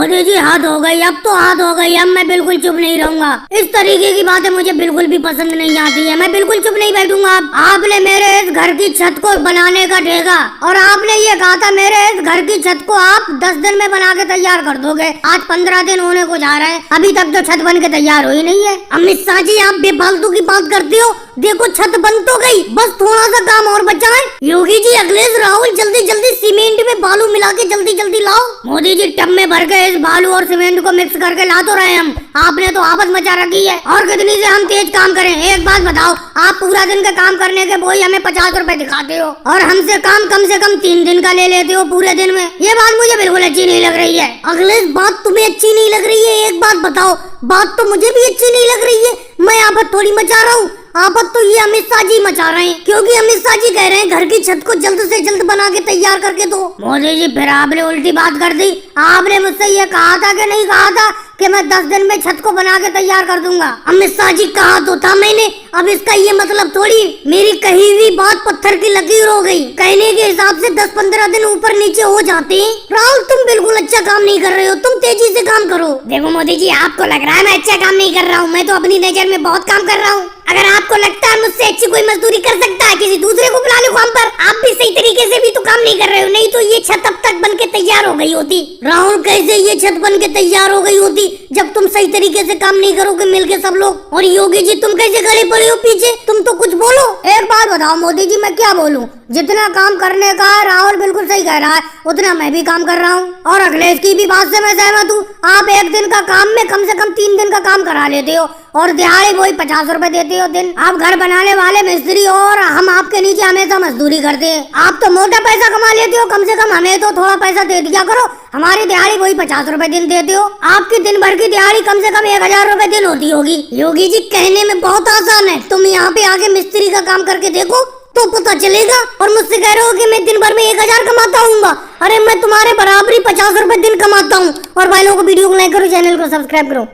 मोदी जी हद हो गई, अब तो हद हो गई। अब मैं बिल्कुल चुप नहीं रहूंगा। इस तरीके की बातें मुझे बिल्कुल भी पसंद नहीं आती है। मैं बिल्कुल चुप नहीं बैठूंगा। आपने मेरे इस घर की छत को बनाने का ठेका, और आपने ये कहा था मेरे इस घर की छत को आप 10 दिन में बना के तैयार कर दोगे। आज 15 दिन होने को जा रहे हैं, अभी तक तो छत बन के तैयार हुई नहीं है। अमित शाह जी, आप बेफालतू की बात करते हो। देखो छत बन तो गई, बस थोड़ा सा काम और बचा है। योगी जी, अखिलेश, राहुल, जल्दी जल्दी सीमेंट में बालू मिला के जल्दी जल्दी लाओ। मोदी जी, टब में भर के इस बालू और सीमेंट को मिक्स करके ला तो रहे हम। आपने तो आफत मचा रखी है। और कितनी से हम तेज काम करें? एक बात बताओ, आप पूरा दिन का काम करने के वही हमें 50 रुपए दिखाते हो, और हमसे काम कम से कम 3 दिन का ले लेते हो पूरे दिन में। ये बात मुझे बिल्कुल अच्छी नहीं लग रही है। अखिलेश, बात तुम्हें अच्छी नहीं लग रही है? एक बात बताओ, बात तो मुझे भी अच्छी नहीं लग रही है। मैं आफत थोड़ी मचा रहा हूँ, आफत तो ये अमित शाह जी मचा रहे हैं, क्योंकि अमित शाह जी कह रहे हैं घर की छत को जल्द से जल्द बना के तैयार करके दो। मोदी जी, फिर आपने उल्टी बात कर दी। आपने मुझसे ये कहा था कि नहीं कहा था कि मैं 10 दिन में छत को बना के तैयार कर दूंगा? अमित शाह जी, कहा तो था मैंने। अब इसका ये मतलब थोड़ी मेरी कही हुई बात पत्थर की लकीर हो गई। कहने के हिसाब से 10-15 दिन ऊपर नीचे हो जाते हैं। राहुल, तुम बिल्कुल अच्छा काम नहीं कर रहे हो, तुम तेजी से काम करो। देखो मोदी जी, आपको लग रहा है मैं अच्छा काम नहीं कर रहा हूँ, मैं तो अपनी नजर में बहुत काम कर रहा हूँ। अगर आपको लगता है मुझसे अच्छी कोई मजदूरी कर सकता है, किसी दूसरे को बुला लो काम पर। आप भी सही तरीके से भी तो काम नहीं कर रहे हो, नहीं तो ये छत अब तक बन के तैयार हो गई होती। राहुल, कैसे ये छत बन के तैयार हो गई होती जब तुम सही तरीके से काम नहीं करोगे मिलके सब लोग? और योगी जी, तुम कैसे खड़े पड़े हो पीछे? तुम तो कुछ बोलो। एक बात बताओ मोदी जी, मैं क्या बोलूं? जितना काम करने का राहुल बिल्कुल सही कह रहा है, उतना मैं भी काम कर रहा हूँ। और अखिलेश की भी बात से मैं सहमत हूँ। आप एक दिन का काम में कम से कम 3 दिन का काम करा लेते हो, और दिहाड़ी वही 50 रुपए देते हो दिन। आप घर बनाने वाले मिस्त्री हो, और हम आपके नीचे हमेशा मजदूरी करते हैं। आप तो मोटा पैसा कमा लेते हो, कम से कम हमें तो थोड़ा पैसा दे दिया करो। हमारी दिहाड़ी वही 50 रुपए दिन देते हो। आपकी दिन भर की दिहाड़ी कम से कम 1000 रुपए दिन होती होगी। योगी जी, कहने में बहुत आसान है, तुम यहाँ पे आके मिस्त्री का काम करके देखो तो पता चलेगा। और मुझसे कह रहे हो कि मैं दिन भर में 1000 कमाता हूँ? अरे मैं तुम्हारे बराबरी 50 रुपए दिन कमाता हूँ। और भाई लोगों को वीडियो को लाइक करो, चैनल को सब्सक्राइब करो।